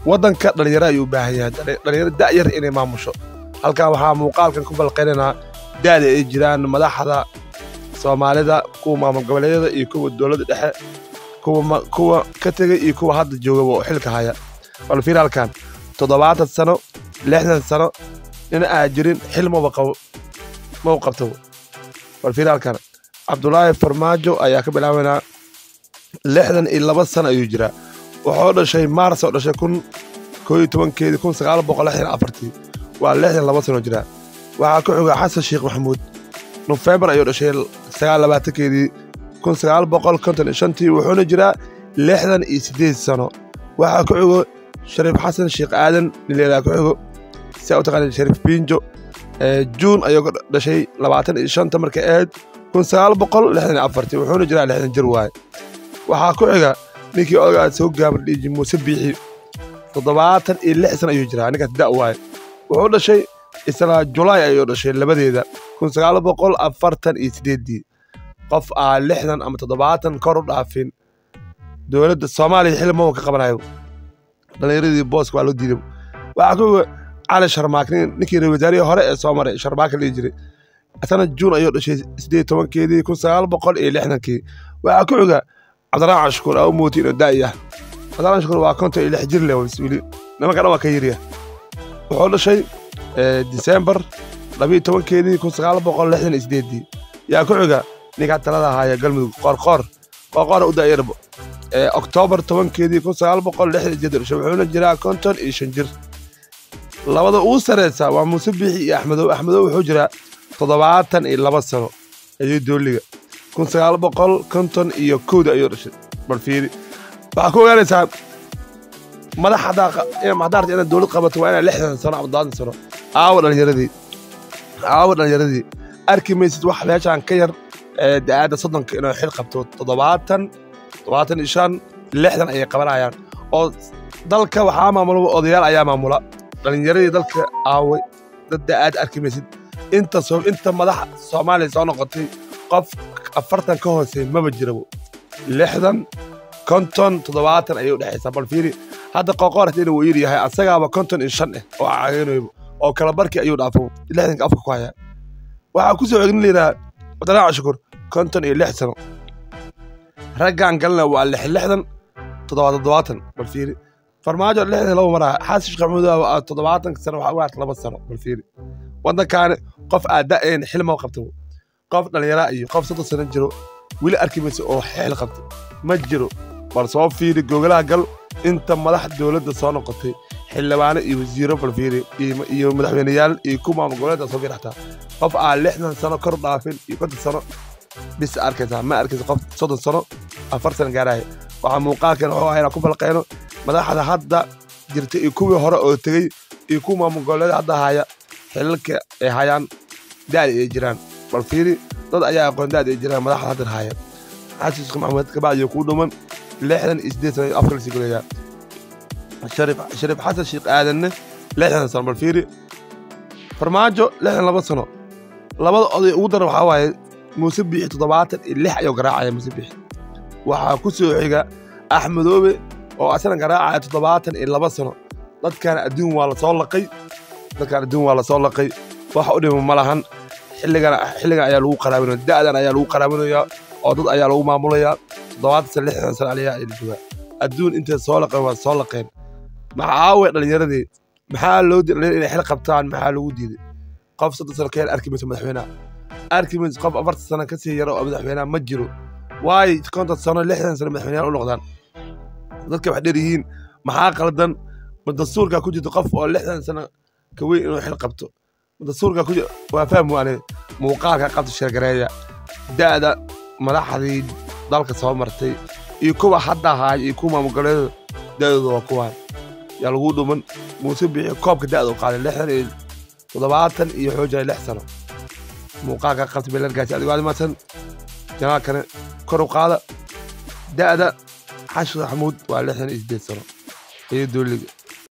waddanka dhalinyaro ayuu u baahan yahay dhalinyaro da'yar inay maamusho halkan waxaa muuqaalkan ku balqaynanaa da'da ay jiraan madaxda Soomaalida kuwa maamul goboleedyada iyo kuwa dowladda dhexe kuwa ka tagay iyo kuwa hadda jooga oo xilka haya bal fiir halkan 70 sano 60 sano in aan jirin xil ma qabto bal fiir halkan Abdullaahi Farmaajo ayaa ka bilaabanaa 62 sano ayuu jiraa wuxuu dhashay Maars oo dhashay 1964 waa 62 sano jira waxa ku xiga Xasan Sheekh Maxamuud November ayuu dhashay 29 1955 wuxuuna jiraa 68 sano waxa ku xiga Shariif Xasan Sheekh Aadan nileela ku xiga sida taqaan Shariif Binjo June ayuu dhashay 25 markay ahayd 1964 wuxuuna jiraa 60 jir waay waxa ku xiga ninkii ogaa soo gaabay dhigi Muuse Biixi 76 sano ayuu jiraa ninka da' waay wuxuu dhashay isla July ayuu dhashay labadeeda 1948 qof 60 ama 70 kor u dhaafin dowladda Soomaaliya xil ma ka qabanayo dhalinyaradii booska waa loo diiday waxa ku Cali Sharmaake ninkii rawasaariye hore ee Soomaaliya Sharmaake la jiray asana June ayuu dhashay 18 1960 waxa ku xiga Cabdiraxmaan Ashkur oo mootii inuu daaya Cabdiraxmaan Ashkur waa 56 jir leh wasiili nimanka dhan waa ka yiriya wuxuu dhashay December 12 1968 yaa ku xiga ninka talada haya galmudug qorqor u daayirbo October 10 1967 wuxuuna jiraa 55 jir labada uu sareysa waa Muuse Biixi iyo Axmedow wuxuu jiraa 72 sano ayuu dooliga 1951 ayuu dhashay bal fiiri waxa ku ogaanaysaa madaxda madaxda inay dawlad qabato waa inay 60 sano ama 70 sano aawo dhalinyaradii arki maysid wax meeshan ka yar da'ada 30 inay xil qabto 70 60 ay qabanayaan oo dalka waxa maamula odayaal ayaa maamula dhalinyaradii dalka aaway dad da'ad arki maysid inta madax Soomaaliya soo noqotay qof 40 ka hoosay ma jirabo 60 konton 70 ayuu dhaxaysaa bal fiiri hadda qoqor hadii uu yiri yahay asagaaba 55 oo caageenayba oo kala barkii ayuu dhaafo 60 afka ku haya waxa ku soo xigin leeyahay Cabdiraxmaan Ashkur 56 sano raggan galna waa 60 70 bal fiiri Farmaajo 62 mara Xasan Sheekh Maxamuud waa 70 sano waxa 2 sano bal fiiri wadankan qof aadayn xil ma qabto qof dhalinyaro iyo qof 30 sano jiro wili arkimayso oo xil qabto ma jiro bal soo fiiri gogolaha gal inta madax dawladda soo noqotay xildhibaano iyo wasiiro bal fiiri iyo madaxweynayaal iyo kuma gobolada soo garaxta qof 60 sano kor dhaafin iyo 50 sano bis arkaysa ma arkaysa qof 30 sano 4 sano gaaray waxa muuqaalkan oo ayna ku falqeyno madaxda hadda jirtay iyo kuwii hore oo tagay iyo kuma gobolada hadda haya xilka ay hayaan daal ay jiraan bal fiiri dad ayaa aqoon daal ay jiraan madaxda hadda haya Xasan Sheekh Maxamuud ka bacdi ku dhuman 68 afkal sigolaya Shariif Xasan Sheekh Aadan 60 sano bal fiiri Farmaajo 62 sano labada oday ugu daran waxa waaye Muuse Biixi 76 ayuu garaacay Muuse Biixi waxa ku soo xiga Axmedow oo asana garaacay 72 sano dadkan adduun waa la soo laqay waxa u dhimo malahan xilligan ayaa lagu qaraabinayaa da'dan ayaa lagu qaraabinayaa oo dad ayaa lagu maamulayaa 76 sano ayaa ilaa adduun inta soo laqay waa soo laqeen maxaa dhalinyaradii maxaa loo diray inay xil qabtaan maxaa lagu diiday qof 30 sano ka arkimayso madaxweynaha arkimayso qof 40 sano ka sii yar oo madaxweynaha ma jiro waay 50 sano 60 sano madaxweynaha u noqdaan dadka wax dheerihiin maxaa qaldan dastuurka ku jirto qof oo 60 sano ka weyn inuu xil qabto dastuurka ku waa fahmo aanay muuqaalka qabto sheegareeya da'da madaxdii dalka soo martay iyo kuwa hadda haay iyo kuwa maamulada da'dooda waa kuwa yaa lagu dhuman Muuse Biixi koobka da'da u qaaday 60 iyo xoojay 6 sano muuqaalka qabto beelargaasi adiga waa maasan janaalkana kor u qaada da'da Xasan Maxamuud waa 68 sano iyo dooliga